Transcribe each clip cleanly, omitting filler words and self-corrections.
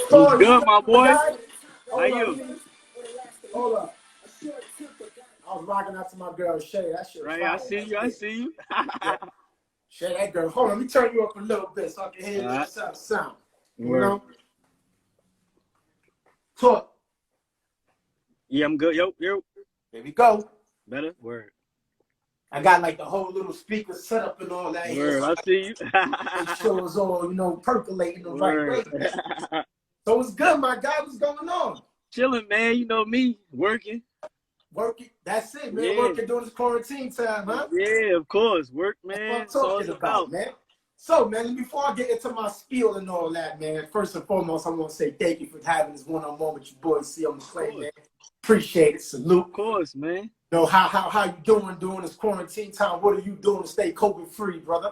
What's good, my My boy? guy. How Hold you? up. Hold up. I was rocking out to my girl Shay. That shit Right, I fire see right you. I there. see you. Yeah. Shay, that girl. Hold on, let me turn you up a little bit so I can hear Alright. the sound. You Word. know? Talk. Yeah, I'm good. Yo. There we go. Better? Word. I got like the whole little speaker set up and all that here. Word. So I see you. make sure it's all, percolating the right way. Word. So it's good, my guy. What's going on? Chilling, man. You know me. Working. Working. That's it, man. Yeah. Working during this quarantine time, huh? Yeah, of course. Work, That's what man. I'm That's all it's talking about, about. man. So, man, before I get into my spiel and all that, man, first and foremost, I want to say thank you for having this one-on-one with your boy, Mrceomcclain, man. Appreciate it. Salute. Of course, man. How you doing during this quarantine time? What are you doing to stay COVID-free, brother?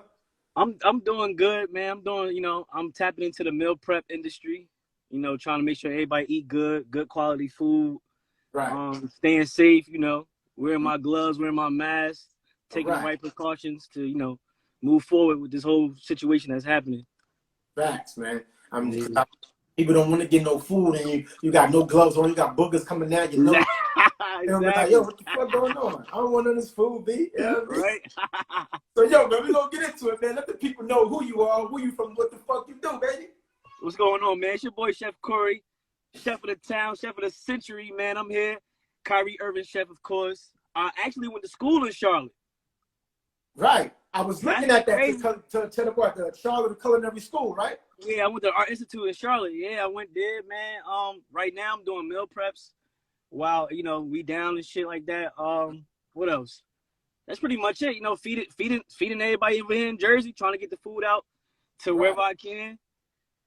I'm doing good, man. I'm doing, I'm tapping into the meal prep industry. Trying to make sure everybody eat good quality food. Right. Staying safe, wearing my gloves, wearing my mask, taking the Right. right precautions to, move forward with this whole situation that's happening. Facts, man. Yeah. People don't want to get no food, and you got no gloves on. You got boogers coming down your nose. They'll be like, yo, what the fuck going on? I don't want none of this food, B. You know what I mean? Right? So, yo, man, we gonna get into it, man. Let the people know who you are, who you from, what the fuck you do, baby. What's going on, man? It's your boy, Chef Corey, chef of the town, chef of the century, man. I'm here. Kyrie Irving Chef, of course. I actually went to school in Charlotte. Right. I was looking That's at that crazy. to the Charlotte Culinary School, right? Yeah, I went to Art Institute in Charlotte. Yeah, I went there, man. Right now I'm doing meal preps while, we down and shit like that. What else? That's pretty much it. Feeding everybody over here in Jersey, trying to get the food out to wherever I can.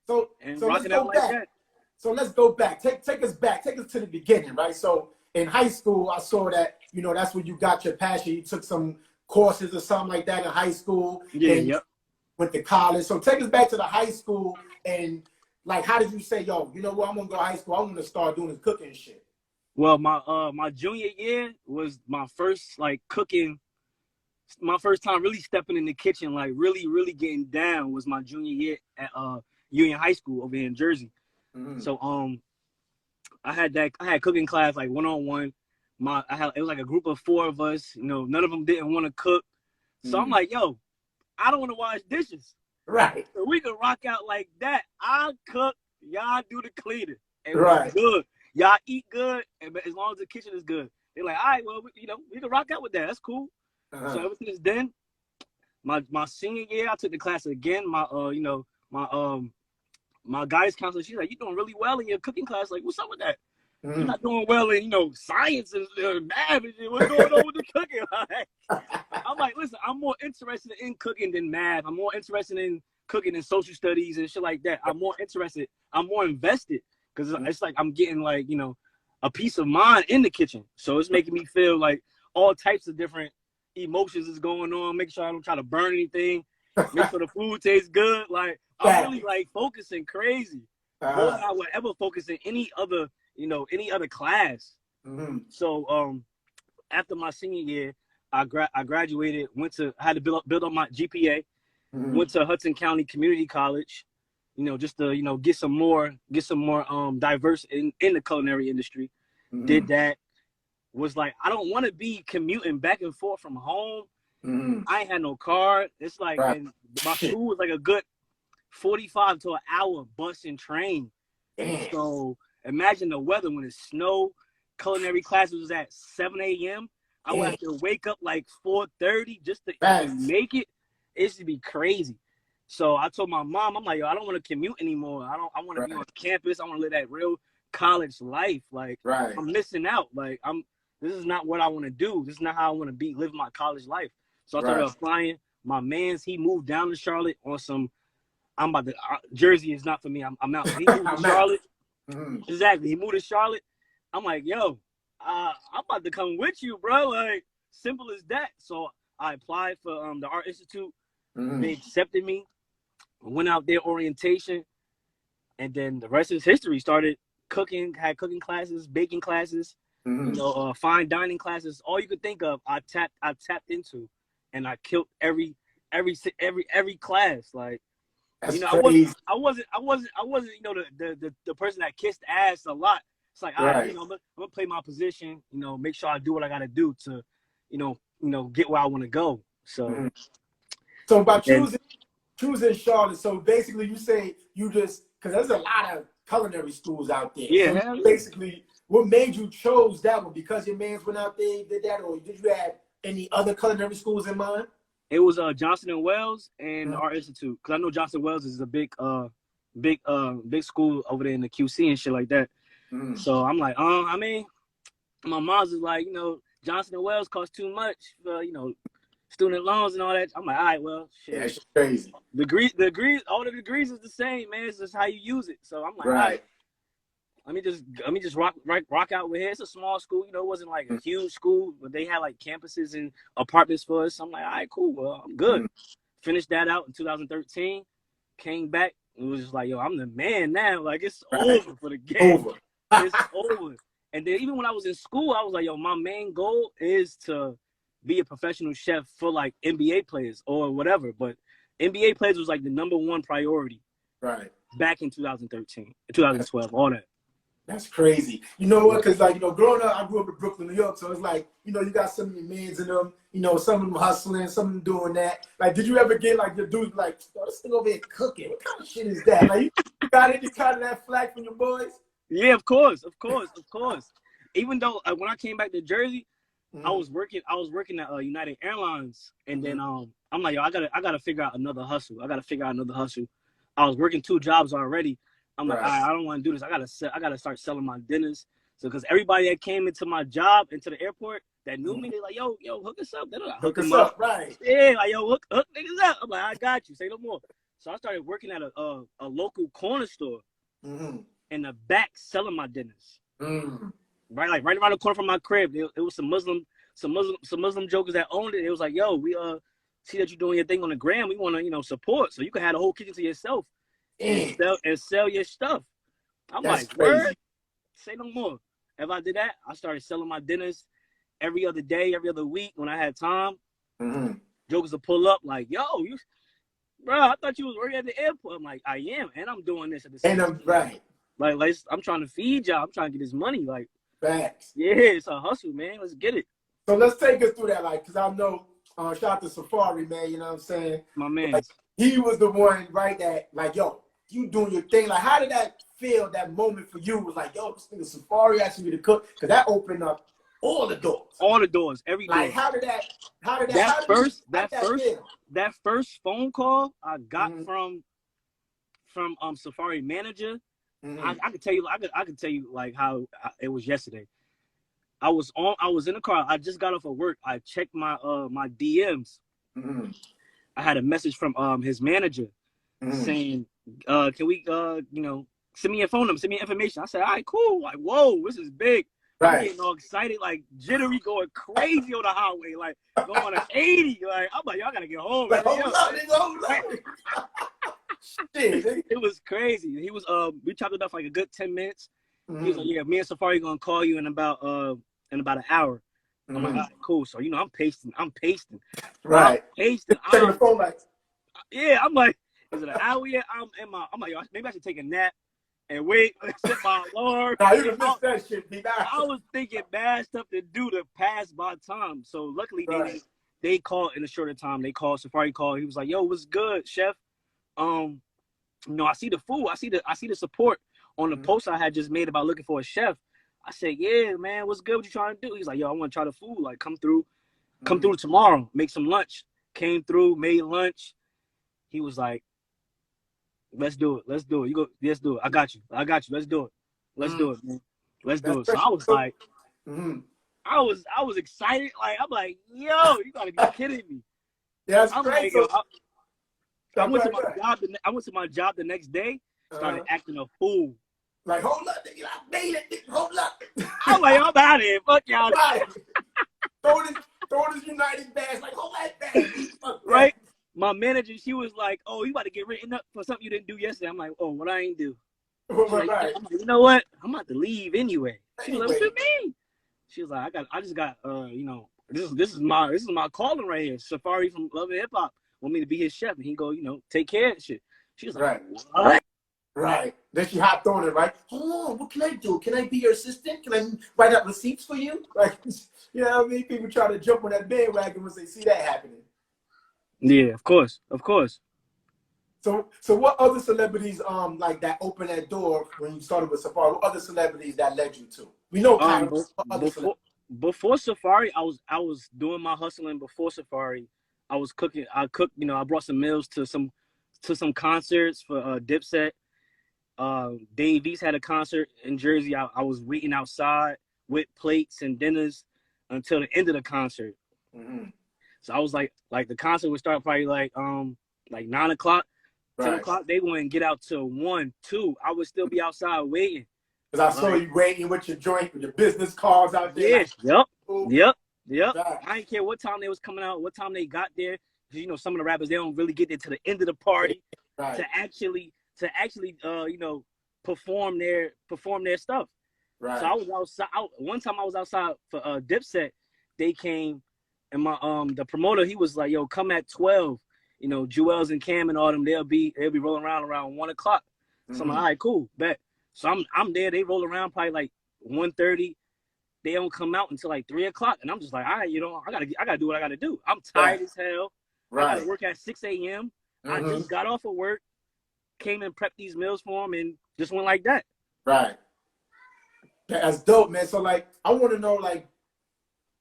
So And let's rocking go out back. like that. So let's go back. Take us back. Take us to the beginning, right? So in high school, I saw that, that's where you got your passion. You took some courses or something like that in high school. Yeah, then yep. Went to college. So take us back to the high school and like, how did you say, yo, you know what, I'm gonna go to high school. I'm gonna start doing this cooking and shit. Well, my junior year was my first cooking. My first time really stepping in the kitchen, like really getting down, was my junior year at Union High School over here in Jersey. Mm-hmm. So I had cooking class like 1-on-1. It was like a group of 4 of us. None of them didn't want to cook. So I'm like, yo, I don't want to wash dishes. Right. So we can rock out like that. I'll cook, y'all do the cleaning. And Right. we're good. Y'all eat good, and as long as the kitchen is good. They're like, all right, well, we can rock out with that. That's cool. So ever since then, my senior year, I took the class again. My my guidance counselor, she's like, you're doing really well in your cooking class. Like, what's up with that? You're not doing well in, science and math and shit. What's going on with the cooking? I'm like, listen, I'm more interested in cooking than math. I'm more interested in cooking and social studies and shit like that. I'm more invested because it's like I'm getting like, a peace of mind in the kitchen. So it's making me feel like all types of different emotions is going on. Make sure I don't try to burn anything. Make sure the food tastes good. Like, I'm really like focusing crazy. More than I would ever focus in any other class. So after my senior year, I graduated, I had to build up my GPA, went to Hudson County Community College, just to, get some more diverse in the culinary industry. Did that. Was like, I don't want to be commuting back and forth from home. I ain't had no car. It's like, and my school was like a good 45 to an hour bus and train. Damn. So imagine the weather when it snowed. Culinary classes was at 7 a.m. I would have to wake up like 4:30 just to even make it. It used to be crazy. So I told my mom, I'm like, yo, I don't want to commute anymore. I want to be on campus. I want to live that real college life. Like, I'm missing out. Like, this is not what I want to do. This is not how I want to live my college life. So I started applying. My man's, he moved down to Charlotte on some, Jersey is not for me. I'm out. He moved to Charlotte. Exactly. He moved to Charlotte. I'm like, yo, I'm about to come with you, bro. Like, simple as that. So I applied for the Art Institute. They accepted me. Went out there orientation. And then the rest is history. Started cooking, had cooking classes, baking classes. Fine dining classes, all you could think of, I tapped into, and I killed every class. Like, That's I crazy. wasn't, the person that kissed ass a lot. It's like, all right, I'm gonna play my position, make sure I do what I gotta do to, get where I want to go. So, So by choosing Charlotte, so basically you say you just, because there's a lot of culinary schools out there. Yeah, so basically, what made you chose that one? Because your man's went out there, did that, or did you have any other culinary schools in mind? it was Johnson and Wells and Art Institute, because I know Johnson Wells is a big school over there in the QC and shit like that. So I'm like, I mean, my mom's is like, Johnson and Wells cost too much for, student loans and all that. I'm like, all right, well, shit. Yeah, it's crazy. Degrees, all the degrees is the same, man. It's just how you use it. So I'm like, all right, let me just rock out with here. It's a small school, it wasn't like a huge school, but they had like campuses and apartments for us. So I'm like, all right, cool. Well, I'm good. Finished that out in 2013. Came back. It was just like, yo, I'm the man now. Like, it's over for the game. It's over. And then even when I was in school, I was like, yo, my main goal is to be a professional chef for like NBA players or whatever. But NBA players was like the #1 priority. Right. Back in 2013, 2012, all that. That's crazy. You know what? Because, like, growing up, I grew up in Brooklyn, New York. So it's like, you got some of your mans in them, some of them hustling, some of them doing that. Like, did you ever get, like, your dude, like, oh, this thing over here cooking? What kind of shit is that? Like, you got any kind of that flack from your boys? Yeah, of course. Even though when I came back to Jersey, I was working at United Airlines, and then I'm like, yo, I gotta figure out another hustle. I was working 2 jobs already. I'm like, I don't want to do this. I gotta start selling my dinners. So, because everybody that came into my job, into the airport, that knew me, they're like, yo, hook us up. They're like, hook us up, right? Yeah, like, yo, hook niggas up. I'm like, I got you. Say no more. So I started working at a local corner store in the back, selling my dinners. Right around the corner from my crib. It was some Muslim jokers that owned it. It was like, yo, we see that you're doing your thing on the gram. We want to support, so you can have the whole kitchen to yourself. And sell your stuff. I'm like, word? Say no more. If I did that, I started selling my dinners every other day, every other week when I had time. Jokers would pull up like, yo, bro, I thought you was working at the airport. I'm like, I am, and I'm doing this at the same time. Right. Like, I'm trying to feed y'all. I'm trying to get this money. Like, facts. Yeah, it's a hustle, man. Let's get it. So let's take us through that, like, because I know, shout out to Safari, man, you know what I'm saying? My man. Like, he was the one, right, that, like, yo, you doing your thing. Like, how did that feel, that moment for you? It was like, yo, this nigga Safari actually to cook, because that opened up all the doors. All the doors, every door. Like, how did that first phone call I got from Safari manager, I could tell you, I could tell you like how it was yesterday. I was in the car. I just got off of work. I checked my my DMs. I had a message from his manager saying, "Can we send me your phone number, send me your information?" I said, "All right, cool." Like, whoa, this is big. Right. I'm getting all excited, like jittery, going crazy on the highway, like going to 80. Like, I'm like, y'all gotta get home. Like, hold up. It was crazy. He was we chopped it up for like a good 10 minutes. He was like, yeah, me and Safari gonna call you in about an hour. I'm like, all right, cool. So I'm pasting. Right. Pasting. Taking the phone like, yeah, I'm like, is it an hour yet? I'm like, yo, maybe I should take a nap and wait, set my alarm. Nah, you done missed that shit, B. I was thinking bad stuff to do to pass my time. So luckily they called in a shorter time. They called, Safari called. He was like, yo, what's good, chef? I see the food. I see the support on the post I had just made about looking for a chef. I said, yeah, man, what's good? What you trying to do? He's like, yo, I want to try the food. Like, come through tomorrow, make some lunch. Came through, made lunch. He was like, let's do it. Let's do it. You go, let's do it. I got you. Let's do it. Let's do it, man. Let's do it. So I was like, I was excited. Like, I'm like, yo, you gotta be kidding me. Yeah, that's great. Like, I went to my job the next day, started acting a fool. Like, hold up, nigga, I made it, nigga, hold up. I'm like, I'm out of here. Fuck y'all. Right. Throw this United badge, like, hold that badge. Right? My manager, she was like, oh, you about to get written up for something you didn't do yesterday. I'm like, oh, what I ain't do? Right. I'm like, you know what? I'm about to leave anyway. She was like, what you mean? She was like, I just got this is my calling right here. Safari from Love and Hip Hop want me to be his chef, and he go, take care of shit. She was like, Right. what? Right. Then she hopped on it, right? Hold on, what can I do? Can I be your assistant? Can I write out receipts for you? Like, you know what I mean? People try to jump on that bandwagon once they see that happening. Yeah, of course. Of course. So what other celebrities like that opened that door when you started with Safari? What other celebrities that led you to? We know Kyrie. What other celebrities? Before Safari, I was doing my hustling before Safari. I was cooking. I cooked. You know, I brought some meals to some concerts for Dipset. Dave East had a concert in Jersey. I was waiting outside with plates and dinners until the end of the concert. Mm-hmm. So I was like the concert would start probably like 9 o'clock, 10 o'clock. They wouldn't get out till 1, 2. I would still be outside waiting. Because I saw you waiting with your joint, with your business cards out there. Yeah, like, yep. I didn't care what time they was coming out, what time they got there. Because, you know, some of the rappers, they don't really get there to the end of the party to actually perform their stuff. Right. So I was outside. One time I was outside for Dipset. They came, and my the promoter, he was like, "Yo, come at 12. You know, Jewels and Cam and all them, they'll be rolling around 1 o'clock." So I'm like, all right, cool, bet. So I'm there. They roll around probably like 1:30. They don't come out until like 3 o'clock, and I'm just like, all right, you know, I gotta do what I gotta do. I'm tired as hell. I gotta work at 6 a.m. I just got off of work, came and prepped these meals for them, and just went like that. Right. That's dope, man. So like, I want to know, like,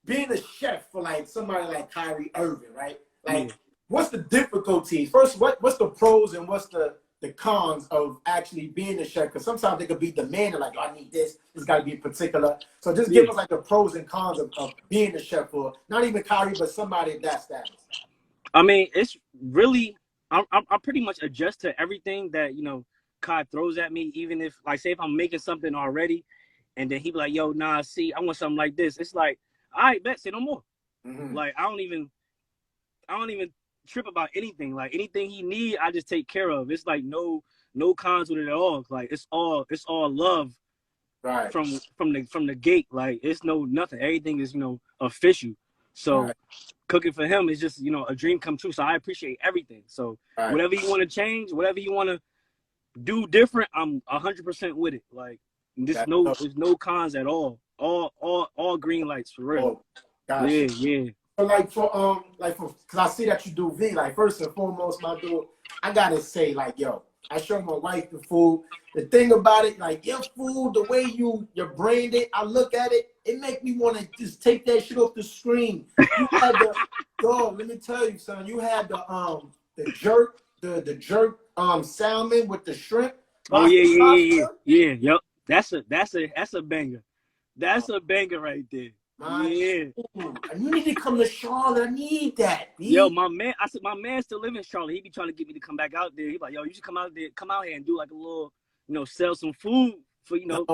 being a chef for like somebody like Kyrie Irving, right? Like, what's the difficulties? First, what's the pros and what's the cons of actually being a chef? Because sometimes they could be demanding, like, oh, I need this. It's got to be particular. So just give us like the pros and cons of being a chef for not even Kyrie, but somebody of that status. I mean, it's really, I pretty much adjust to everything that, you know, Kai throws at me. Even if, like, say if I'm making something already, and then he be like, yo, nah, see, I want something like this. It's like, all right, bet, say no more. Like, I don't even trip about anything. Like, anything he need, I just take care of. It's like no cons with it at all. Like, it's all love, right? From the gate. Like, it's nothing. Everything is, you know, official. So cooking for him is just, you know, a dream come true. So I appreciate everything. So whatever you want to change, whatever you want to do different, I'm 100% with it. Like, there's no cons at all. All green lights for real. Oh, yeah. So because I see that you do V. Like, first and foremost, my dude, I gotta say, like, yo, I show my wife the food. The thing about it, like, your food, the way you brained it, I look at it, it make me want to just take that shit off the screen. You had dog, let me tell you, son, you had the jerk salmon with the shrimp. Oh yeah. Yep. That's a banger. That's a banger right there. Yeah. You need to come to Charlotte. I need that. B. Yo, my man still live in Charlotte. He be trying to get me to come back out there. He like, yo, you should come out here and do like a little, you know, sell some food for, you know.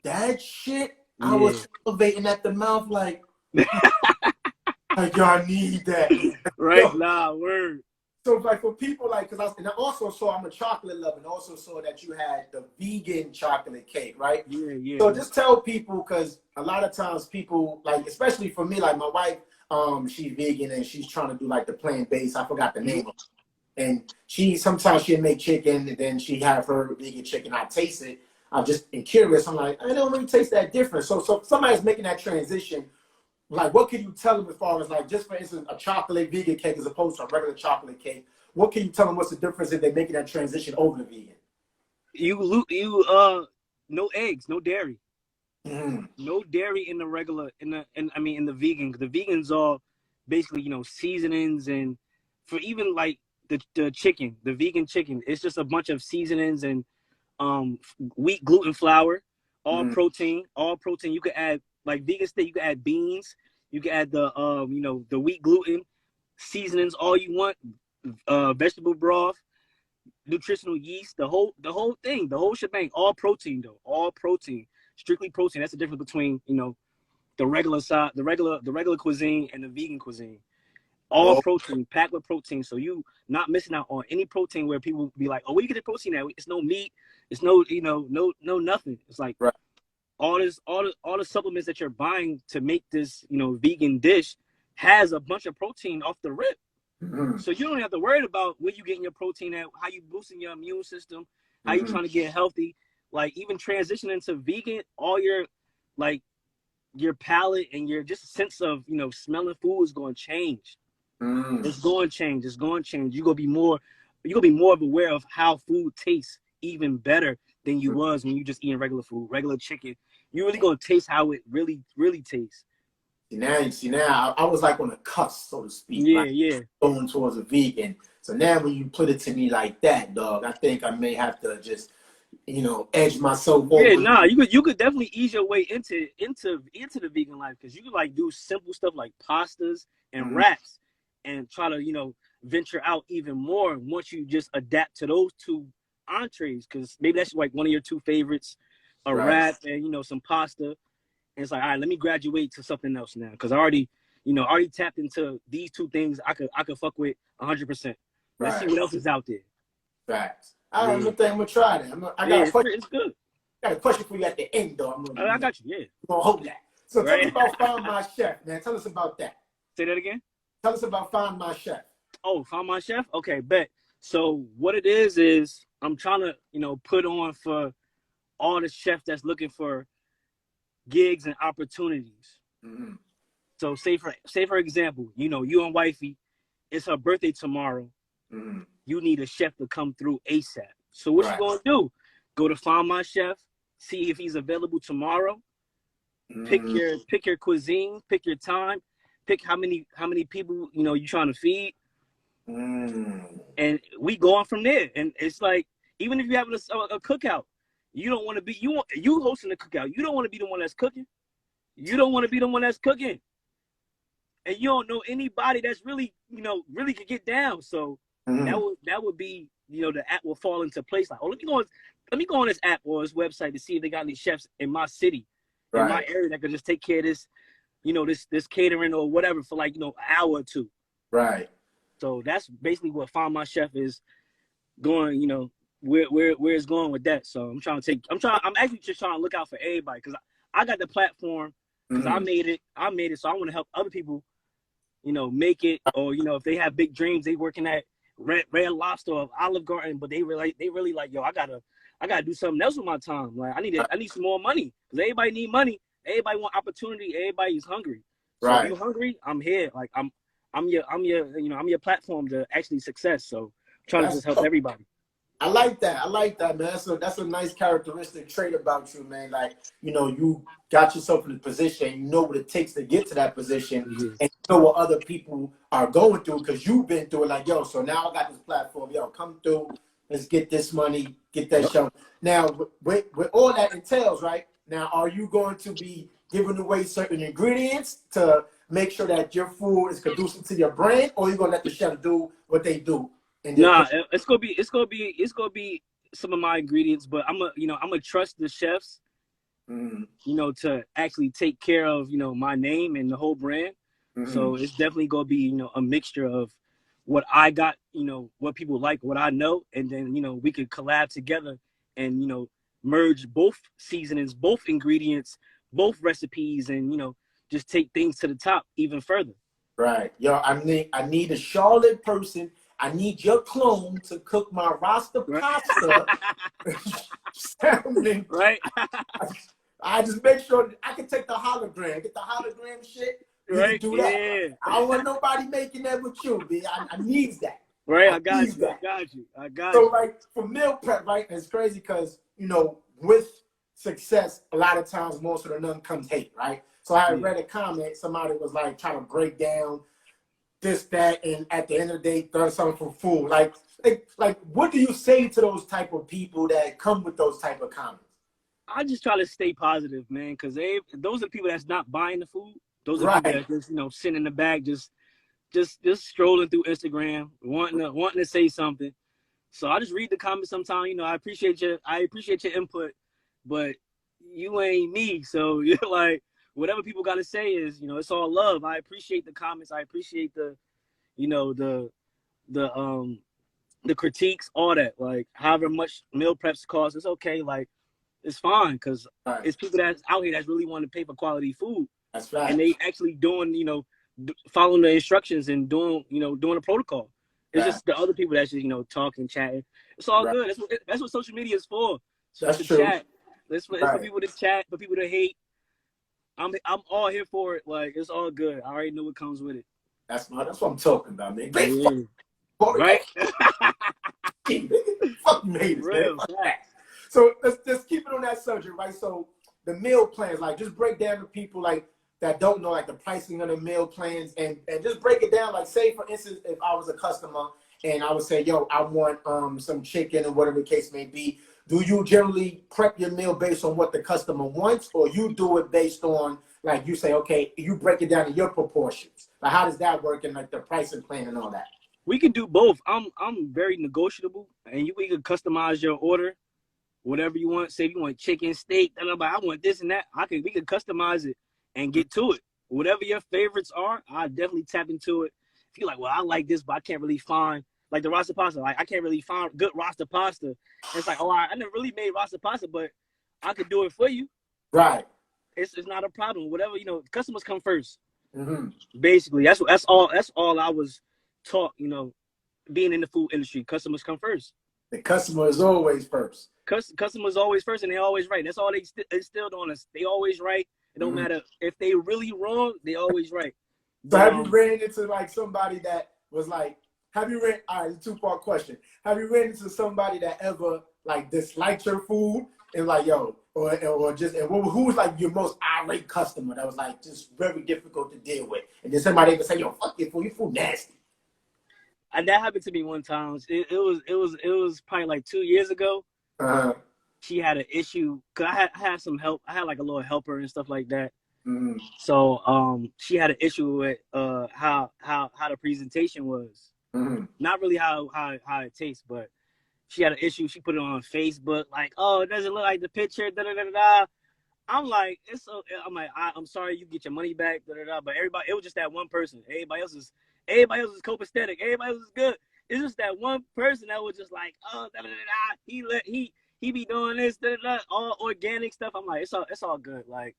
That shit, I was salivating at the mouth like, like, y'all need that. Right? Yo. Nah, word. So, like, for people, like, because I also saw, I'm a chocolate lover, and also saw that you had the vegan chocolate cake, right? Yeah. So just tell people, because a lot of times people, like, especially for me, like my wife, she's vegan and she's trying to do like the plant-based. I forgot the name of it. And sometimes she'll make chicken, and then she have her vegan chicken. I taste it. I'm just curious. I'm like, I don't really taste that different. So somebody's making that transition. Like, what can you tell them as far as, like, just for instance, a chocolate vegan cake as opposed to a regular chocolate cake? What can you tell them? What's the difference if they're making that transition over to vegan? No eggs, no dairy, no dairy in the regular, in the vegan. The vegans are basically, you know, seasonings, and for even like the chicken, the vegan chicken, it's just a bunch of seasonings and wheat gluten flour, all protein. You could add, like, vegan steak, you can add beans, you can add the the wheat gluten seasonings, all you want, vegetable broth, nutritional yeast, the whole thing, the whole shebang, all protein though, all protein, strictly protein. That's the difference between, you know, the regular cuisine and the vegan cuisine. All protein, packed with protein, so you not missing out on any protein. Where people be like, oh, where you get the protein at? It's no meat, it's no, you know, no nothing. It's like all the supplements that you're buying to make this, you know, vegan dish has a bunch of protein off the rip. So you don't have to worry about where you getting your protein at, how you boosting your immune system, how you trying to get healthy. Like even transitioning to vegan, all your like your palate and your just sense of smelling food is going to change. It's going to change. It's going to change. You're gonna be more aware of how food tastes even better than you was when you just eating regular food, regular chicken. You really gonna taste how it really tastes. Now, I was like on a cusp, so to speak. Yeah, like yeah. Going towards a vegan. So now when you put it to me like that, dog, I think I may have to just, edge myself over. Yeah, nah, you could definitely ease your way into the vegan life, because you could like do simple stuff like pastas and wraps and try to, venture out even more once you just adapt to those two entrees, because maybe that's like one of your two favorites, a wrap and some pasta. And it's like, all right, let me graduate to something else now, because I already tapped into these two things I could fuck with 100%. Let's see what else is out there. Facts. I'm gonna try that. It's good. I got a question for you at the end, though. I got you. Yeah. I'm gonna hold that. So tell us about Find My Chef, man. Tell us about that. Say that again. Tell us about Find My Chef. Oh, Find My Chef? Okay, bet. So what it is I'm trying to, put on for all the chefs that's looking for gigs and opportunities. So say for example, you and wifey, it's her birthday tomorrow. You need a chef to come through ASAP. So what you gonna do? Go to Find My Chef, see if he's available tomorrow. Pick your cuisine, pick your time, pick how many people you trying to feed. And we going from there. And it's like, even if you're having a cookout, you don't want to be you hosting the cookout. You don't want to be the one that's cooking. You don't want to be the one that's cooking. And you don't know anybody that's really could get down. So that would be, the app will fall into place. Like, oh, let me go on this app or this website to see if they got any chefs in my city, in my area, that could just take care of this, this catering or whatever for like, an hour or two. Right. So that's basically what Find My Chef is going, where it's going with that. So I'm actually just trying to look out for everybody, because I got the platform, because I made it. So I want to help other people, make it, or, if they have big dreams, they working at Red Lobster or Olive Garden, but they really like, yo, I gotta do something else with my time. Like I need some more money, because everybody need money. Everybody want opportunity. Everybody's hungry. So if you're hungry, I'm here. Like I'm your platform to actually success. So I'm trying to just help everybody. I like that, man. That's a nice characteristic trait about you, man. Like, you got yourself in a position, you know what it takes to get to that position, and you know what other people are going through, because you've been through it. Like, yo, so now I got this platform, yo, come through, let's get this money, get that show. Now, with all that entails, right? Now, are you going to be giving away certain ingredients to make sure that your food is conducive to your brand, or are you gonna let the chef do what they do? Nah, it's gonna be some of my ingredients, but I'm gonna trust the chefs, to actually take care of my name and the whole brand. So it's definitely gonna be a mixture of what I got, what people like, what I know, and then we could collab together and merge both seasonings, both ingredients, both recipes, and just take things to the top even further. Right, yo, I need a Charlotte person. I need your clone to cook my roster pasta. Right. I just make sure that I can take the hologram, get the hologram shit. Right. Do that. Yeah. I don't want nobody making that with you, man. I need that. Right. I got you. So, like, for meal prep, right, it's crazy because, with success, a lot of times, most of the none comes hate, right? So I read a comment, somebody was like trying to break down this, that, and at the end of the day, throw something for food. Like, what do you say to those type of people that come with those type of comments? I just try to stay positive, man, because those are people that's not buying the food. Those are people that just sitting in the back, just strolling through Instagram, wanting to say something. So I just read the comments sometimes. I appreciate your input, but you ain't me. So you're like, whatever people got to say is, it's all love. I appreciate the comments. I appreciate the critiques, all that. Like, however much meal preps cost, it's okay. Like, it's fine, because it's people that's out here that really want to pay for quality food. That's right. And they actually doing, following the instructions and doing the protocol. It's Right. just the other people that's just talking, chatting. It's all Right. good. That's what social media is for. That's To true. chat. It's for Right. people to chat, for people to hate. I'm all here for it. Like, it's all good. I already know what comes with it. That's what I'm talking about, man. Great Yeah. Corey. Right? Fuck you haters, Real. man. Fuck that. So let's keep it on that subject, right? So the meal plans, like, just break down to people like that don't know, like, the pricing of the meal plans, and just break it down. Like, say for instance, if I was a customer and I would say, yo, I want some chicken or whatever the case may be. Do you generally prep your meal based on what the customer wants, or you do it based on, like, you say, okay, you break it down in your proportions? Like, how does that work in, like, the pricing plan and all that? We can do both. I'm very negotiable, and we can customize your order, whatever you want. Say if you want chicken, steak, I want this and that. We can customize it and get to it. Whatever your favorites are, I definitely tap into it. If you're like, well, I like this, but I can't really find like the rasta pasta. Like, I can't really find good rasta pasta. It's like, oh, I never really made rasta pasta, but I could do it for you. Right. It's not a problem. Whatever, customers come first. Mm-hmm. Basically, that's all I was taught. Being in the food industry, customers come first. The customer is always first. Customers always first, and they always right. That's all they instilled on us. They always right. It don't matter if they really wrong. They always right. So have you ran into like somebody that was like, all right, it's a 2-part question. Have you ran into somebody that ever like disliked your food and like, yo, or just, and who was like your most irate customer that was like just very difficult to deal with? And then somebody ever say, yo, fuck your food nasty. And that happened to me one time. It was probably like 2 years ago. Uh-huh. She had an issue because I had some help. I had like a little helper and stuff like that. Mm-hmm. So she had an issue with how the presentation was. Mm-hmm. Not really how it tastes, but she had an issue. She put it on Facebook like, oh, it doesn't look like the picture. Da da da da. I'm like, I'm sorry, you get your money back. Da da da. But it was just that one person. Everybody else is copacetic. Everybody else is good. It's just that one person that was just like, oh, da da da da. He be doing this, da da da, all organic stuff. I'm like, it's all good. Like,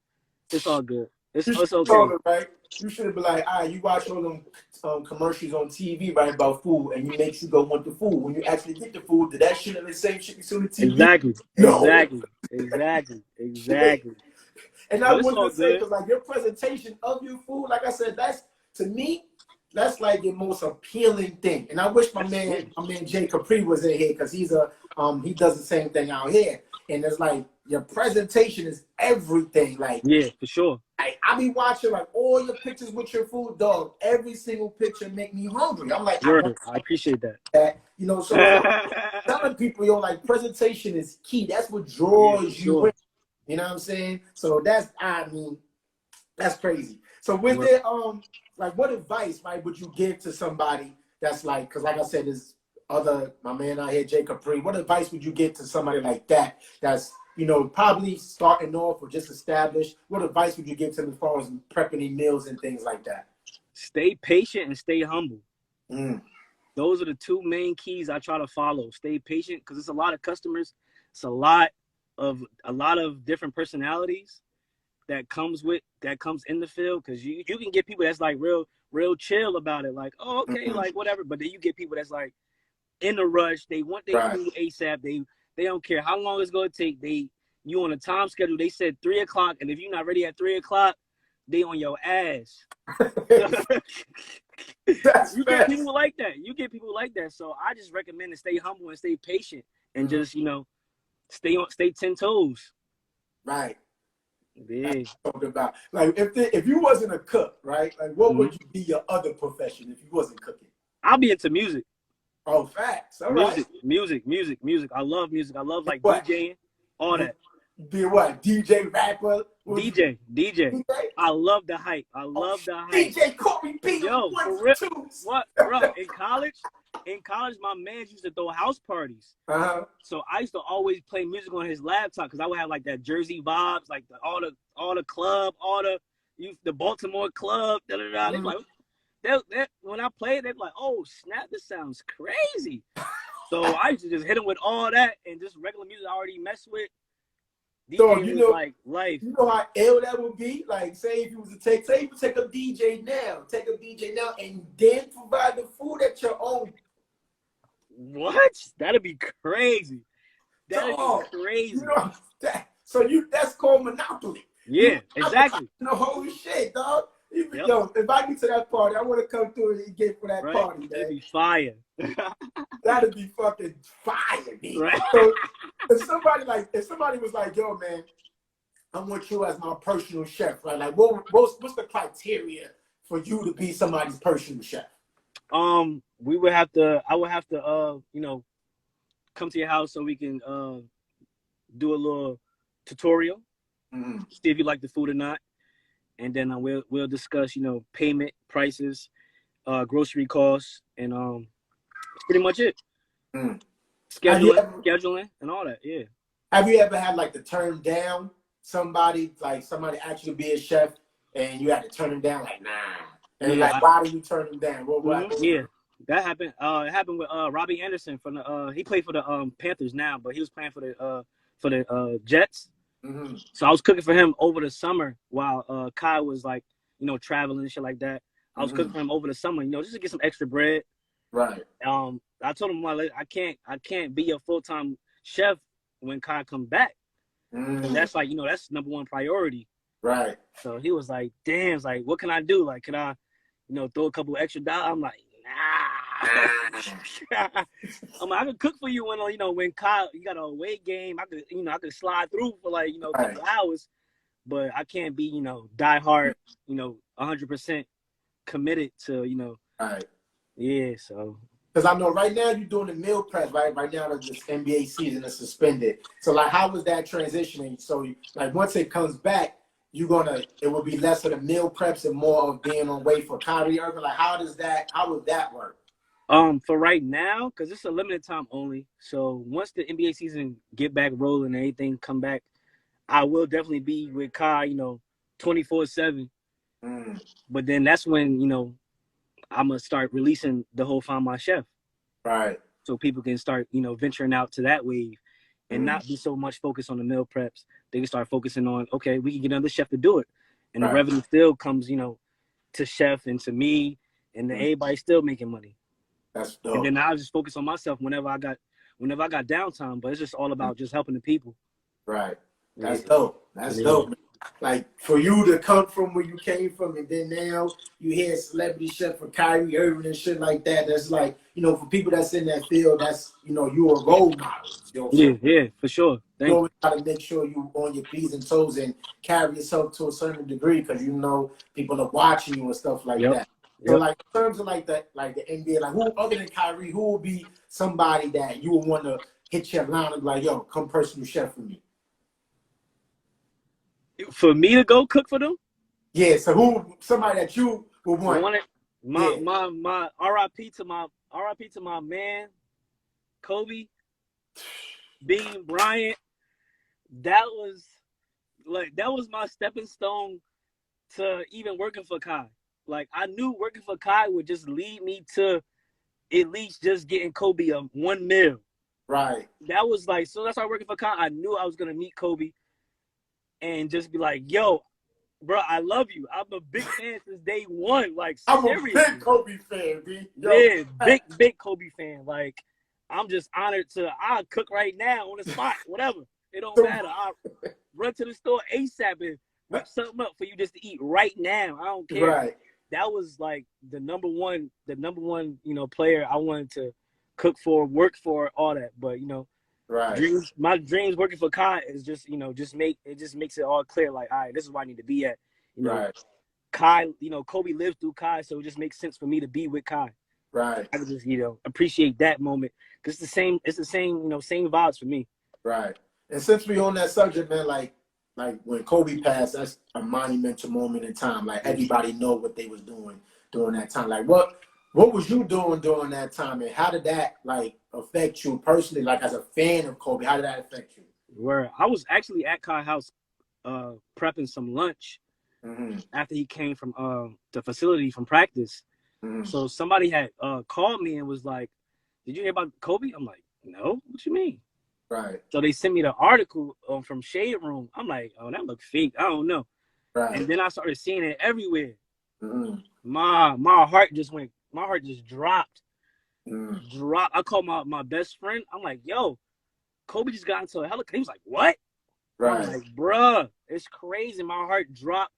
it's all good. It's okay. Right? You should be like, all right, you watch all them commercials on TV, right, about food, and you makes you go want the food. When you actually get the food, did that shit in the same shit you see on the TV? Exactly. No. Exactly. And I wanted to say, because like your presentation of your food, like I said, that's, to me, that's like your most appealing thing. And I wish my man Jay Capri was in here, because he's he does the same thing out here. And it's like your presentation is everything. Like, yeah, for sure. I be watching like all your pictures with your food, dog. Every single picture make me hungry. I'm like, I appreciate that. So telling people, yo, like, presentation is key. That's what draws you in. You know what I'm saying? So that's crazy. So with there, like, what advice, right, would you give to somebody that's like, because like I said, there's my man out here, Jay Capri. What advice would you give to somebody like that that's, probably starting off or just established? What advice would you give to them as far as prepping meals and things like that? Stay patient and stay humble. Mm. Those are the two main keys I try to follow. Stay patient, because it's a lot of customers. It's a lot of different personalities that comes in the field, because you can get people that's like real chill about it, like, oh, okay, like whatever. But then you get people that's like in a rush. They want their food ASAP. They don't care how long it's going to take. You on a time schedule. They said 3 o'clock, and if you're not ready at 3 o'clock, they on your ass. You get people like that. So I just recommend to stay humble and stay patient, and just stay 10 toes. Right. Yeah. Talking about, like, if you wasn't a cook, right? Like, what would you be your other profession if you wasn't cooking? I'll be into music. Oh, facts. All music. I love music. I love like DJing, all that. Be what? DJ, rapper? DJ. I love the hype. DJ ChefCoreyB. Yo, for real. What, bro? In college, my man used to throw house parties. So I used to always play music on his laptop, because I would have like that Jersey vibes, like all the club, the Baltimore club. Da da da. Like, when I played, they're like, oh snap, this sounds crazy. So I used to just hit him with all that and just regular music I already messed with. So DJ was like life. you know how ill that would be? Like, say if you was to take a DJ now, and then provide the food at your own. What? That'd be crazy. That'd Dog, be crazy. you know that? So that's called monopoly. Yeah, exactly. The whole shit, dog. Yep. Yo, invite me to that party. I want to come through and get for that party, man. That'd be fire. That'd be fucking fire, man. Right. So if somebody was like, yo, man, I want you as my personal chef, right? Like, what's the criteria for you to be somebody's personal chef? I would have to, come to your house so we can do a little tutorial, see if you like the food or not, and then we'll discuss, payment, prices, grocery costs, and that's pretty much it. Scheduling, and all that. Yeah. Have you ever had like to turn down somebody actually be a chef, and you had to turn them down, like, nah, and why do you turn them down? What? Yeah. That happened. It happened with Robbie Anderson from the. He played for the Panthers now, but he was playing for the Jets. So I was cooking for him over the summer while Kai was like, traveling and shit like that. I was cooking for him over the summer, just to get some extra bread. Right. I told him, I can't be your full-time chef when Kai come back. That's like, that's number one priority. Right. So he was like, damn, it's like, what can I do? Like, can I, throw a couple extra dollars? I'm like, I'm like, I could cook for you when Kyle, you got a away game. I could slide through for like, a couple hours, but I can't be, die hard, 100% committed to, Right. Yeah. So. Because I know right now you're doing the meal prep, right? Right now this NBA season is suspended. So like, how was that transitioning? So like, once it comes back, it will be less of the meal preps and more of being on wait for Kyrie Irving. Like, how would that work? For right now, because it's a limited time only. So once the NBA season get back rolling and everything come back, I will definitely be with Kai, 24/7. But then that's when, I'm gonna start releasing the whole Find My Chef. Right. So people can start, venturing out to that wave and not be so much focused on the meal preps. They can start focusing on, okay, we can get another chef to do it. And the revenue still comes, to chef and to me, and then everybody's still making money. That's dope. And then I'll just focus on myself whenever I got downtime, but it's just all about just helping the people. Right. That's dope. That's dope. Like, for you to come from where you came from, and then now you hear celebrity chef for Kyrie Irving and shit like that. That's like, for people that's in that field, that's, you're a role model. Yeah, for sure. You always gotta make sure you on your P's and toes and carry yourself to a certain degree, because people are watching you and stuff like that. So like, in terms of like the NBA, like, who other than Kyrie, who will be somebody that you would want to hit your line and be like, yo, come personal chef for me? For me to go cook for them? Yeah. So somebody that you would want? My RIP to my man, Kobe, Bean Bryant. That was my stepping stone to even working for Kai. Like, I knew working for Kai would just lead me to at least just getting Kobe a 1 meal. Right. That was like, so that's why working for Kai, I knew I was gonna meet Kobe and just be like, yo, bro, I love you. I'm a big fan since day one. Like, seriously. I'm a big Kobe fan, B. Yeah, big Kobe fan. Like, I'm just honored I'll cook right now on the spot, whatever. It don't matter. I'll run to the store ASAP and whip something up for you just to eat right now. I don't care. Right. That was like the number one, player I wanted to cook for, work for, all that. But, right. My dreams working for Kai is just, just makes it all clear. Like, all right, this is where I need to be at. Right. Kai, Kobe lived through Kai, so it just makes sense for me to be with Kai. Right. I could just, appreciate that moment, because it's the same, same vibes for me. Right. And since we're on that subject, man, like when Kobe passed, that's a monumental moment in time. Like, everybody know what they was doing during that time. Like, what was you doing during that time, and how did that affect you personally? Like, as a fan of Kobe, how did that affect you? Where I was actually at Kai's house, prepping some lunch after he came from the facility from practice. So somebody had called me and was like, "Did you hear about Kobe?" I'm like, "No, what you mean?" Right. So they sent me the article from Shade Room. I'm like, oh, that looks fake. I don't know. Right. And then I started seeing it everywhere. Mm-hmm. My heart just dropped. Mm. Dropped. I called my best friend. I'm like, yo, Kobe just got into a helicopter. He was like, what? Right. I'm like, bruh, it's crazy. My heart dropped.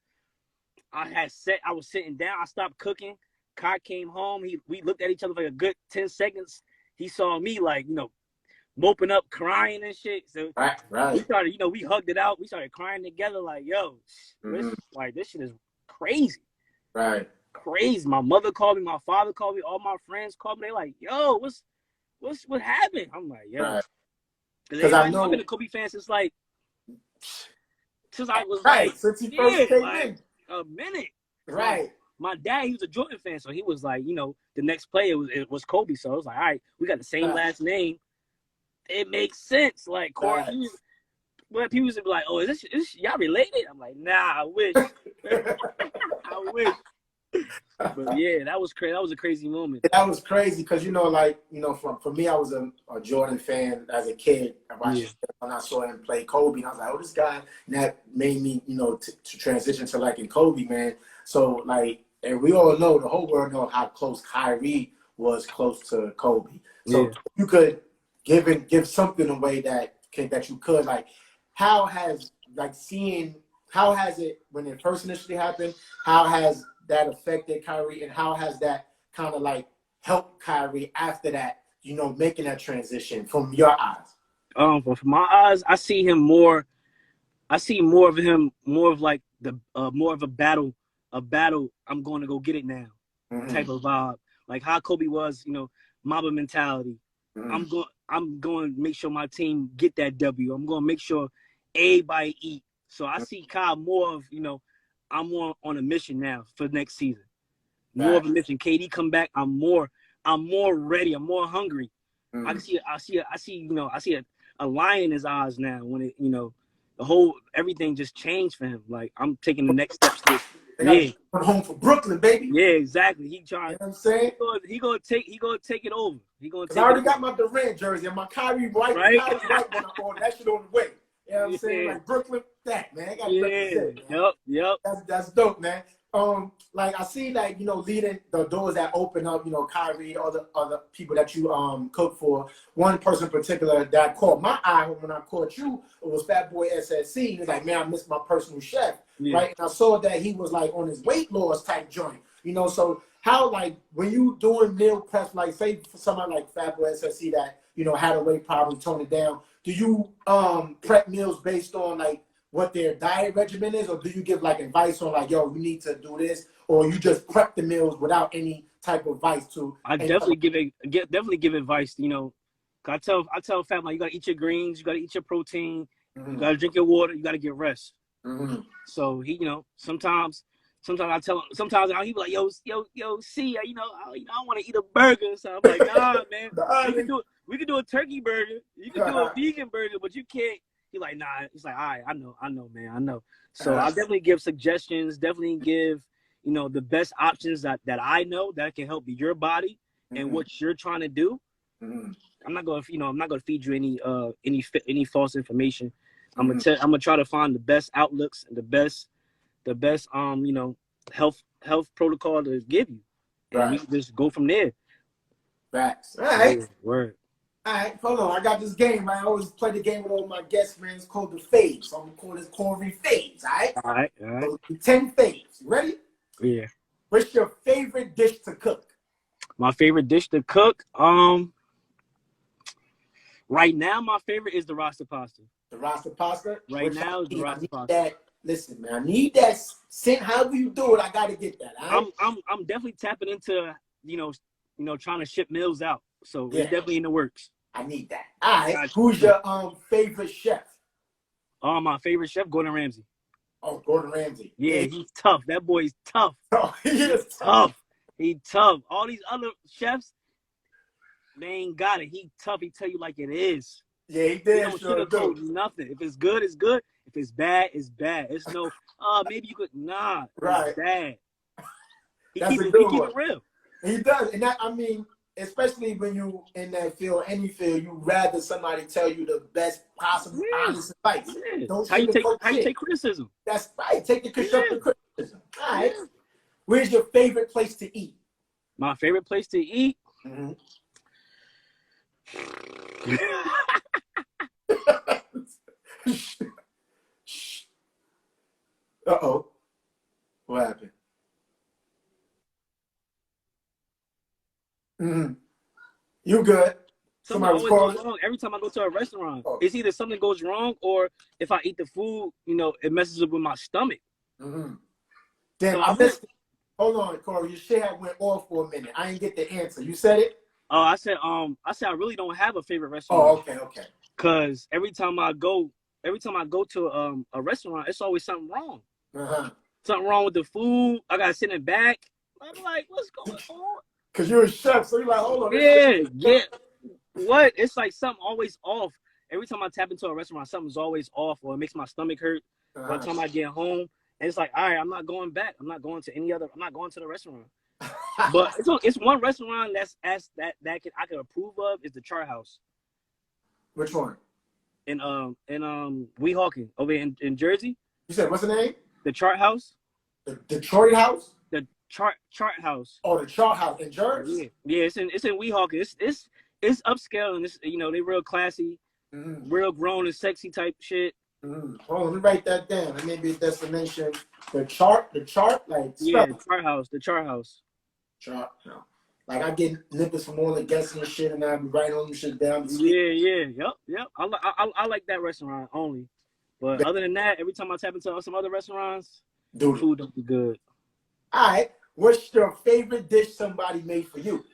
I was sitting down. I stopped cooking. Kai came home. We looked at each other for a good 10 seconds. He saw me like, moping up, crying and shit. So right. we started, we hugged it out. We started crying together like, yo, this shit is crazy. Right. Crazy. My mother called me, my father called me, all my friends called me. They like, yo, what happened? I'm like, yo. Right. Because I've been a Kobe fan since I was since he first came in. A minute. Right. My dad, he was a Jordan fan, so he was like, the next player was Kobe. So I was like, all right, we got the same last name. It makes sense. Like Corey, people used to be like, oh, is this y'all related? I'm like, nah, I wish. I wish. But yeah, that was crazy. That was a crazy moment. That was crazy because for me, I was a Jordan fan as a kid. When I saw him play Kobe, and I was like, oh, this guy. And that made me, to transition to liking Kobe, man. So and we all know, the whole world knows how close Kyrie was close to Kobe. So you could give something away that you could, how has it when it first initially happened? How has that affected Kyrie, and how has that kind of helped Kyrie after that, making that transition from your eyes? From my eyes, I see him more. I see more of him, more of more of a battle. I'm going to go get it now, type of vibe. Like how Kobe was, Mamba mentality. Mm-hmm. I'm going to make sure my team get that W. I'm going to make sure everybody eat. So I see Kyle more of, I'm more on a mission now for next season. More of a mission. KD come back. I'm more ready. I'm more hungry. I see a lion in his eyes now when it, the whole everything just changed for him. Like I'm taking the next steps. Come home for Brooklyn, baby. Yeah, exactly. He trying. You know what I'm saying? He gonna take it over. Because I already got my Durant jersey and my Kyrie white one on. That shit on the way. You know what I'm saying? Like Brooklyn, that man. I got to represent, man. Yep. That's dope, man. I see leading the doors that open up, Kyrie, all the other people that you cook for. One person in particular that caught my eye when I caught you, it was Fat Boy SSC. He was like, man, I miss my personal chef. Yeah. Right. And I saw that he was on his weight loss type joint. So how when you doing meal prep, say for somebody like Fat Boy SSC that, had a weight problem, tone it down, do you prep meals based on what their diet regimen is, or do you give advice on yo, you need to do this, or you just prep the meals without any type of advice to? I definitely give advice. I tell family, you gotta eat your greens, you gotta eat your protein, you gotta drink your water, you gotta get rest. So he, sometimes I tell him, sometimes he be like, yo, see, I want to eat a burger. So I'm like, nah, man, we can do a turkey burger, you can do a vegan burger, but you can't. He's like, nah. He's like, all right, I know, man, I know. So I definitely give suggestions, definitely give, the best options that I know that can help your body and what you're trying to do. I'm not gonna feed you any false information. I'm gonna try to find the best outlooks and the best health protocol to give you, and we can just go from there. Facts. All right. Word. All right, hold on. I got this game, man. I always play the game with all my guests, man. It's called the Fades. So I'm gonna call this Corey Fades. All right. All right. So 10 fades. You ready? Yeah. What's your favorite dish to cook? My favorite dish to cook, right now, my favorite is the Rasta pasta. The Rasta pasta? Right now is the Rasta pasta. Listen, man, I need that. However you do it, I got to get that. Right? I'm definitely tapping into, trying to ship meals out. So it's definitely in the works. I need that. All right. Who's your favorite chef? My favorite chef, Gordon Ramsay. Oh, Gordon Ramsay. Yeah, he's tough. That boy's tough. Oh, he is tough. He tough. All these other chefs, they ain't got it. He tough. He tell you like it is. Yeah, he did. He don't sugarcoat nothing. If it's good, it's good. If it's bad, it's bad. It's no, maybe you could, nah, right. It's bad. He That's keep it real. He does. And that, especially when you in that field, any field, you rather somebody tell you the best possible honest advice. Yeah. Don't How you sugarcoat take criticism. That's right. Take the constructive criticism. All right. Yeah. Where's your favorite place to eat? My favorite place to eat. Mm-hmm. Uh-oh. What happened? Mm-hmm. You good? Something Somebody was always calling? goes wrong every time I go to a restaurant. Oh. It's either something goes wrong or if I eat the food, you know, it messes up with my stomach. Mm-hmm. Damn, So I missed it. Hold on, Corey. Your shit had went off for a minute. I didn't get the answer. You said it? Oh, I said I really don't have a favorite Oh, restaurant. okay. Cause every time I go to a restaurant, it's always something wrong. Uh-huh. Something wrong with the food. I gotta sit in back. I'm like, what's going on? Cause you're a chef, so you're like, hold on. Yeah. What? It's like something always off. Every time I tap into a restaurant, something's always off, or it makes my stomach hurt. By the time I get home, and it's like, all right, I'm not going back. I'm not going to the restaurant. But it's one restaurant that I can approve of is the Chart House. Which one? In Weehawken over in Jersey. You said what's the name? The Chart House. The Detroit House? The Chart House. Oh, the Chart House in Jersey? Yeah, it's in Weehawken. It's upscale and it's, you know, they real classy, real grown and sexy type shit. Hold on, let me write that down. That may be a destination. The chart, like yeah, the Chart House. Chart, no. Like I get nippers from all the guests and shit, and I be writing all them shit down. Yep. I like that restaurant only, but other than that, every time I tap into some other restaurants, food don't be good. All right, what's your favorite dish somebody made for you?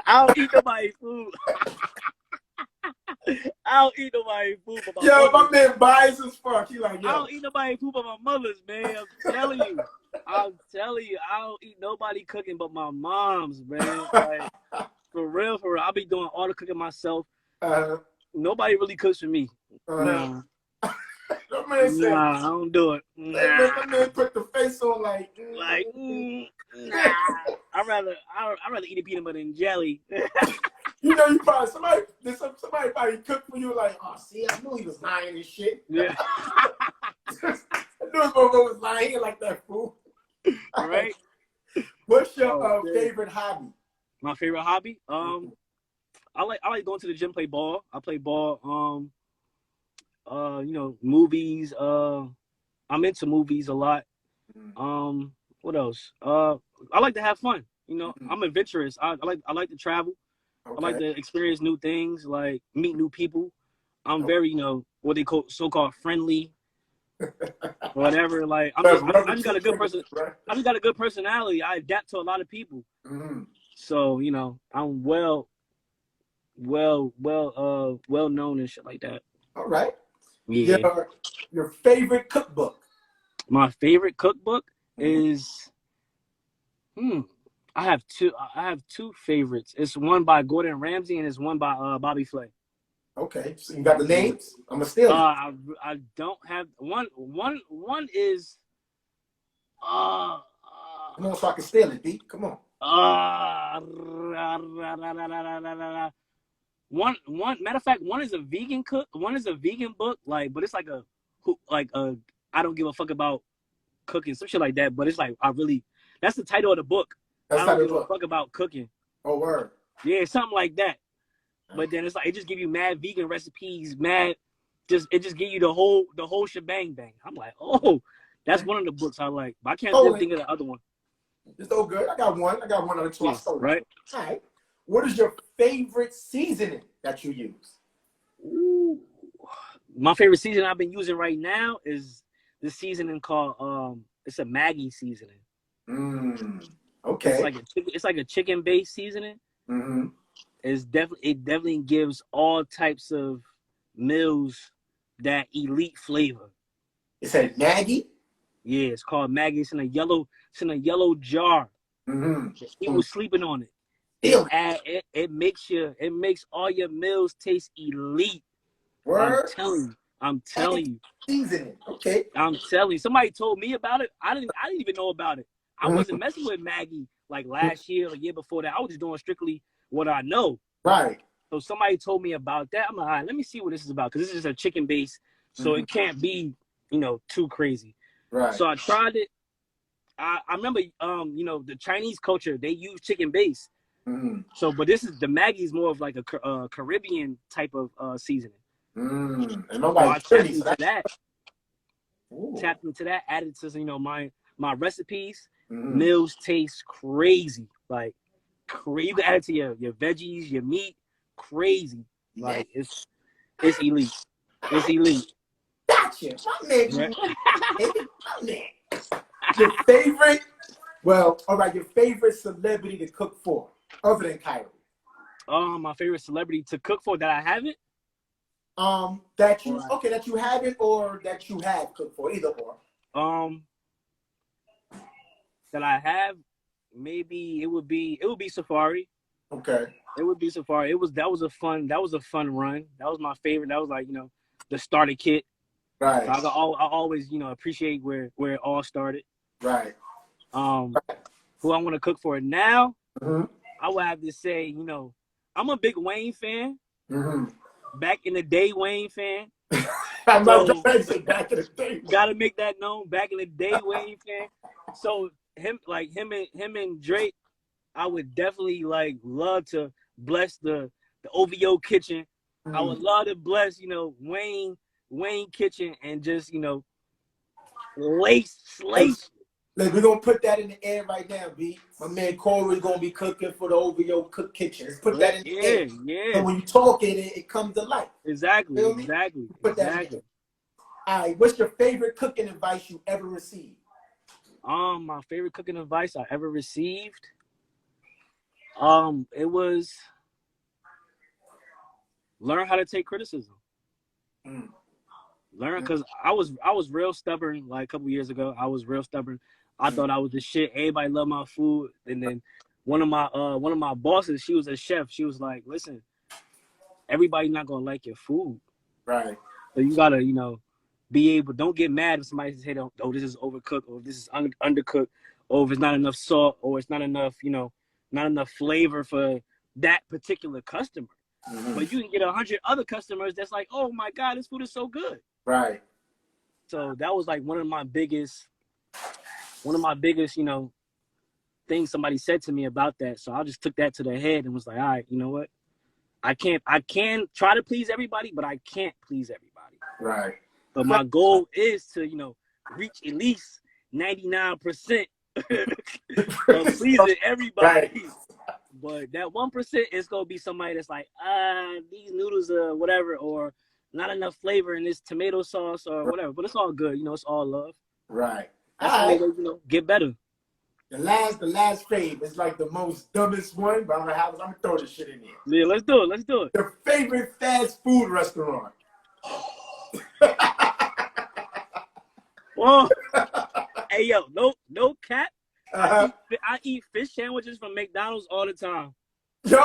I don't eat nobody's food. I don't eat nobody's food but my Yo, mother's. my man biased as fuck. He like, yo. I don't eat nobody's food but my mother's, man. I'm telling you, I don't eat nobody cooking but my mom's, man. Like, for real. I'll be doing all the cooking myself. Nobody really cooks for me. Nah. That man said, I don't do it. That man put the face on like nah. I'd rather eat a peanut butter and jelly. You know, you probably somebody probably cooked for you like, oh, see, I knew he was lying and shit. Yeah. I knew his mother was lying. He like that fool. Right. What's your favorite hobby? My favorite hobby? I like going to the gym, play ball. I play ball. You know, movies. I'm into movies a lot. What else? I like to have fun. You know, I'm adventurous. I like to travel. Okay. I like to experience new things, like meet new people. I'm very, you know, what they call so-called friendly, whatever. Like I just got a good person. I just got a good personality. I adapt to a lot of people. So you know, I'm well known and shit like that. All right. Yeah. Your favorite cookbook? My favorite cookbook is I have two favorites. It's one by Gordon Ramsay and it's one by Bobby Flay. Okay, so you got the names? I'm gonna steal it. I don't have one is come on, so I can steal it, B. Come on. One matter of fact, one is a vegan book, like, but it's like a I don't give a fuck about cooking, some shit like that. But it's like that's the title of the book. I don't give a fuck about cooking. Oh, word. Yeah, something like that. But then it's like it just give you mad vegan recipes, it just give you the whole shebang bang. I'm like, oh, that's one of the books I like. But I can't think of the other one. It's so good. I got one on the two. Right. All right. What is your favorite seasoning that you use? Ooh. My favorite seasoning I've been using right now is the seasoning called it's a Maggi seasoning. Okay. It's like a chicken based seasoning. It definitely gives all types of meals that elite flavor. It said Maggi? Yeah, it's called Maggi. It's in a yellow jar. People sleeping on it. It makes all your meals taste elite. Word? I'm telling you. I'm telling you. Seasoning. Okay. I'm telling you. Somebody told me about it. I didn't even know about it. I wasn't messing with Maggie like last year or the year before that. I was just doing strictly what I know. Right. So somebody told me about that. I'm like, all right, let me see what this is about, because this is a chicken base, so it can't be, too crazy. Right. So I tried it. I remember, the Chinese culture, they use chicken base. So, but the Maggie's more of like a Caribbean type of seasoning. And so I tapped into that. Ooh. Tapped into that, added to my recipes. Meals taste crazy, like crazy. You can add it to your veggies, your meat, crazy. Like it's elite. It's elite. Gotcha, my man. My man. Your favorite? Well, all right. Your favorite celebrity to cook for, other than Kyrie? My favorite celebrity to cook for that I haven't. That you haven't, or that you have cooked for, either or. That I have, maybe it would be Safari. Okay. It would be Safari. That was a fun run. That was my favorite. That was like, the starter kit. Right. So I always, appreciate where it all started. Right. Who I want to cook for now, I would have to say, I'm a big Wayne fan. Back in the day, Wayne fan. I'm not gonna say back in the day. Gotta make that known. Back in the day, Wayne fan. So him and Drake, I would definitely love to bless the OVO kitchen. I would love to bless, Wayne kitchen, and just, lace. Look, we're gonna put that in the air right now, B. My man Corey's gonna be cooking for the OVO cook kitchen. Let's put that in the air. Yeah. So when you talk it comes to life. Exactly. Put that in there. All right, what's your favorite cooking advice you ever received? My favorite cooking advice I ever received. It was learn how to take criticism. Learn, because I was real stubborn like a couple years ago. I was real stubborn. I thought I was the shit. Everybody loved my food. And then one of my bosses, she was a chef. She was like, listen, everybody's not gonna like your food. Right. So you gotta, be able, don't get mad if somebody says, hey, oh, this is overcooked, or this is undercooked, or if it's not enough salt, or it's not enough, not enough flavor for that particular customer. But you can get 100 other customers that's like, oh my God, this food is so good. Right. So that was like one of my biggest, things somebody said to me about that. So I just took that to the head and was like, all right, you know what? I can try to please everybody, but I can't please everybody. Right. But my goal is to, reach at least 99% of pleasing everybody. Right. But that 1% is gonna be somebody that's like, these noodles are whatever, or not enough flavor in this tomato sauce or whatever. But it's all good, it's all love. Right. That's the way, get better. The last fave is like the most dumbest one, but I'm gonna throw this shit in here. Yeah, let's do it. Your favorite fast food restaurant. Well, hey yo, no cap. I eat fish sandwiches from McDonald's all the time. Yo,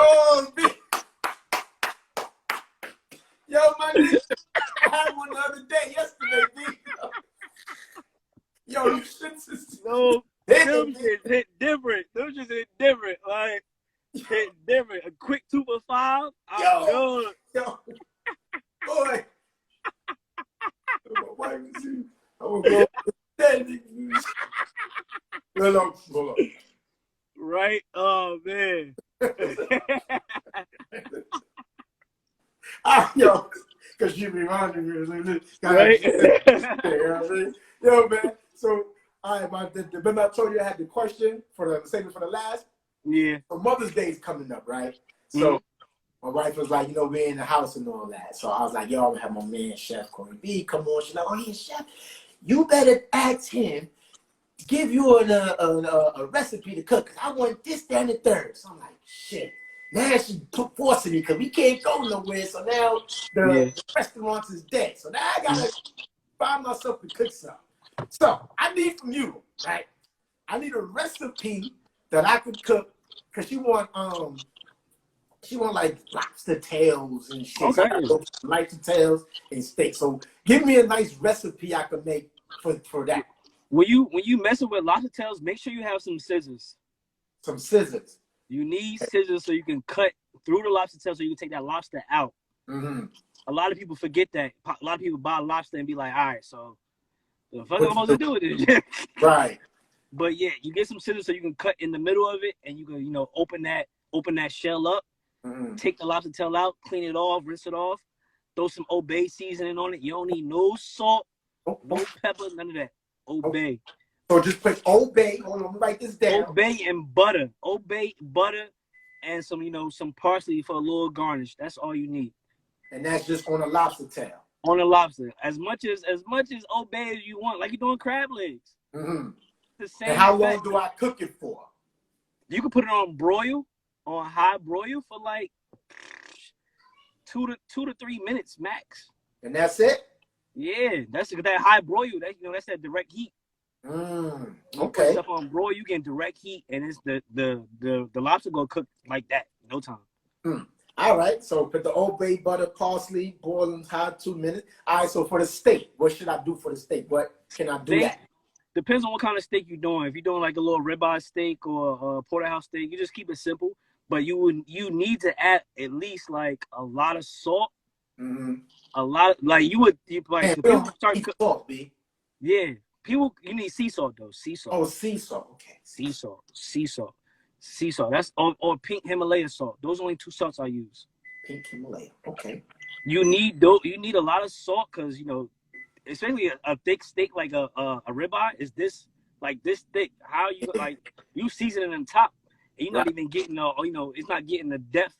my nigga, I had one the other day, yesterday, B. Yo, you shit is no. Them just hit different. Like, hit different. A quick 2 for $5. I'm good. Yo, boy. My wife is here. I'm gonna go. No, hold on. Right? Oh, man. Yo, because you reminded me. Right? Yo, man. So, all right, remember I told you I had the question for the segment for the last? Yeah. So Mother's Day is coming up, right? So my wife was like, we're in the house and all that. So I was like, yo, I'm gonna have my man ChefCoreyB come on. She's like, oh yeah, chef, you better ask him to give you a recipe to cook. Cause I want this, that, and the third. So I'm like, shit. Now she's forcing me because we can't go nowhere. So now the restaurant is dead. So now I gotta find myself to cook something. So I need from you, right? I need a recipe that I could cook, because you want She want like lobster tails and shit. Okay. So I gotta go for lobster tails and steak. So give me a nice recipe I can make for that. When you messing with lobster tails, make sure you have some scissors. Some scissors. You need scissors so you can cut through the lobster tail so you can take that lobster out. Mm-hmm. A lot of people forget that. A lot of people buy lobster and be like, all right, so the fuck am I supposed to do with it? Right. But yeah, you get some scissors so you can cut in the middle of it and you can, open that shell up, take the lobster tail out, clean it off, rinse it off, throw some Old Bay seasoning on it. You don't need no salt, no pepper, none of that. Old Bay. So just put Old Bay. Hold on, let me write this down. Old Bay and butter. Old Bay, butter, and some parsley for a little garnish. That's all you need. And that's just on a lobster tail. On a lobster. As much as Old Bay as you want, like you're doing crab legs. Mm-hmm. The same And how effect. long do I cook it for? You can put it on broil, on high broil for like 2 to 3 minutes max. And that's it? Yeah, that's that high broil. That's that direct heat. Okay. Put stuff on broil, you get direct heat, and it's the lobster gonna cook like that, no time. All right. So put the Old Bay, butter, parsley, boiling hot 2 minutes. All right. So for the steak, what should I do for the steak? What can I do that? Depends on what kind of steak you're doing. If you're doing like a little ribeye steak or a porterhouse steak, you just keep it simple. But you need to add at least like a lot of salt. A lot like people start salt, B. Yeah, you need sea salt though. Sea salt. Oh, sea salt. Okay. Sea salt. That's or pink Himalaya salt. Those are only 2 salts I use. Pink Himalaya. Okay. You need a lot of salt because especially a thick steak like a ribeye is this thick. How you season it on top, and you're not even getting it's not getting the depth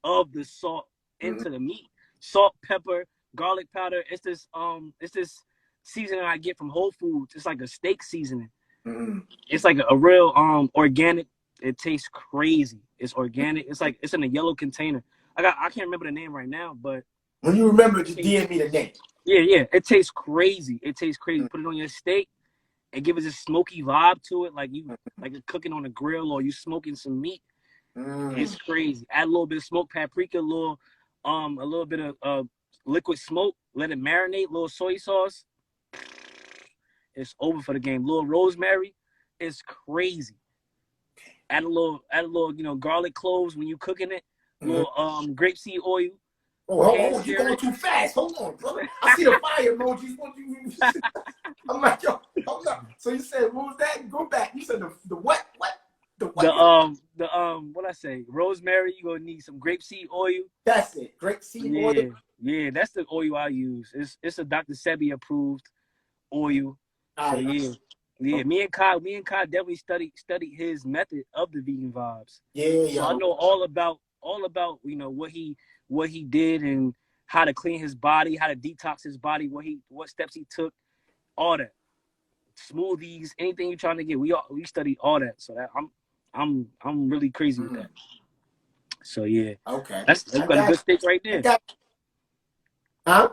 of the salt into the meat. Salt, pepper, garlic powder. It's this seasoning I get from Whole Foods. It's like a steak seasoning. It's like a real organic. It tastes crazy. It's organic. It's in a yellow container. I can't remember the name right now, but when you remember, just DM me the name. Yeah. It tastes crazy. Put it on your steak and give it a smoky vibe to it, like you're cooking on a grill or you smoking some meat. It's crazy. Add a little bit of smoked paprika, a little bit of liquid smoke. Let it marinate. Little soy sauce. It's over for the game. Little rosemary. It's crazy. Add a little garlic cloves when you cooking it. Little grapeseed oil. Oh, you're going too fast. Hold on, brother. I see the fire emojis. I'm like, yo, hold up. So you said, what was that? Go back. You said the what? What? The what? What I say? Rosemary. You're gonna need some grapeseed oil. That's it. Grapeseed oil. Yeah, that's the oil I use. It's a Dr. Sebi approved oil. So yeah. Me and Kai definitely studied his method of the vegan vibes. Yeah. So I know all about what he did and how to clean his body, how to detox his body, what steps he took, all that. Smoothies, anything you're trying to get, we studied all that. So that I'm really crazy with that. So yeah. Okay. You got a good steak right there. Huh?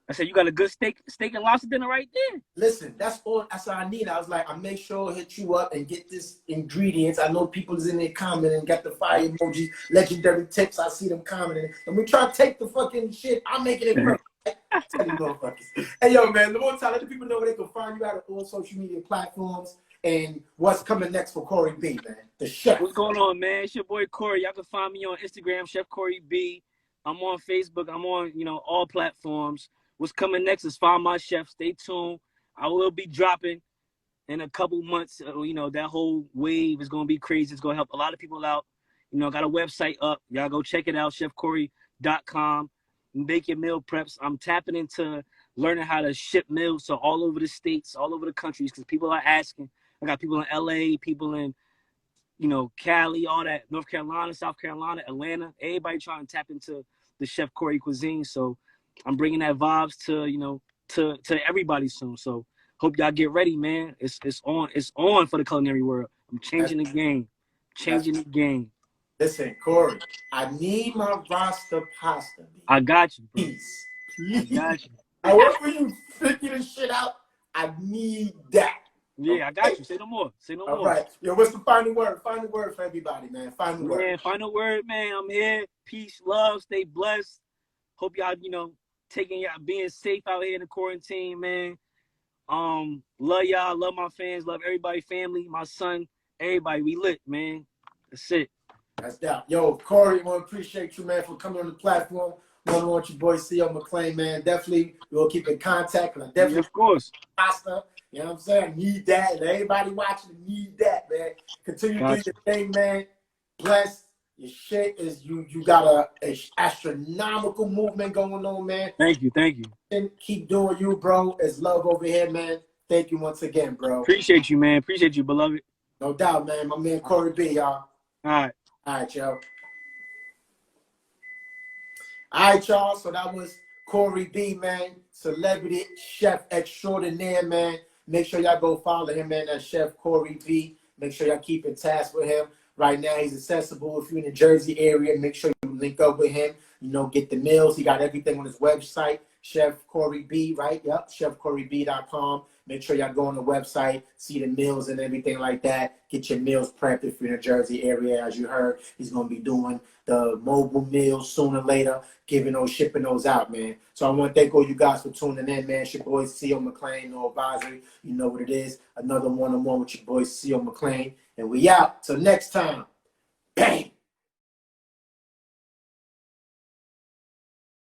I said you got a good steak and lobster dinner right there. Listen, that's all I need. I was like, I make sure I hit you up and get this ingredients. I know people's in there commenting and got the fire emoji, legendary tips. I see them commenting. And we try to take the fucking shit. I'm making it perfect. Tell you motherfuckers. Hey, yo, man, the more time, let the people know where they can find you out on all social media platforms and what's coming next for Corey B, man. The chef. What's going on, man? It's your boy Corey. Y'all can find me on Instagram, ChefCoreyB. I'm on Facebook. I'm on, all platforms. What's coming next is Find My Chef. Stay tuned. I will be dropping in a couple months. That whole wave is going to be crazy. It's going to help a lot of people out. Got a website up. Y'all go check it out, chefcorey.com. Make your meal preps. I'm tapping into learning how to ship meals to all over the states, all over the countries, because people are asking. I got people in LA, people in, Cali, all that, North Carolina, South Carolina, Atlanta. Everybody trying to tap into the Chef Corey cuisine. So I'm bringing that vibes to everybody soon. So hope y'all get ready, man. It's on for the culinary world. I'm changing the game. The game. Listen, Corey, I need my roster pasta. Baby. I got you, bro. Please. I got you. However you figure this shit out, I need that. Yeah, I got you. Say no more. Say no All more. right. Yo, what's the final word? Final word for everybody, man. Final word. Man, final word, man. I'm here. Peace, love, stay blessed. Hope y'all, being safe out here in the quarantine, man. Love y'all, love my fans, love everybody, family, my son, everybody. We lit, man. That's it. That's that. Yo, Corey, I want to appreciate you, man, for coming on the platform. Want your boy ChefCoreyB, man. Definitely, we'll keep in contact. And I definitely, of course. pasta. You know what I'm saying? Need that. And everybody watching need that, man. Continue to do your thing, man. Blessed. Your shit is you got a astronomical movement going on, man. Thank you. And keep doing you, bro. It's love over here, man. Thank you once again, bro. Appreciate you, man. Appreciate you, beloved. No doubt, man. My man Corey B, y'all. All right, y'all. All right, y'all. So that was Corey B, man. Celebrity chef extraordinaire, man. Make sure y'all go follow him, man. That's ChefCoreyB. Make sure y'all keep in touch with him. Right now, he's accessible. If you're in the Jersey area, make sure you link up with him. Get the meals. He got everything on his website, ChefCoreyB, right? Yep, ChefCoreyB.com. Make sure y'all go on the website, see the meals and everything like that. Get your meals prepped if you're in the Jersey area. As you heard, he's going to be doing the mobile meals sooner or later, shipping those out, man. So I want to thank all you guys for tuning in, man. It's your boy, Mrceomcclain, NoAdvisory. You know what it is. Another one-on-one with your boy, Mrceomcclain. And we out. Till next time. Bang.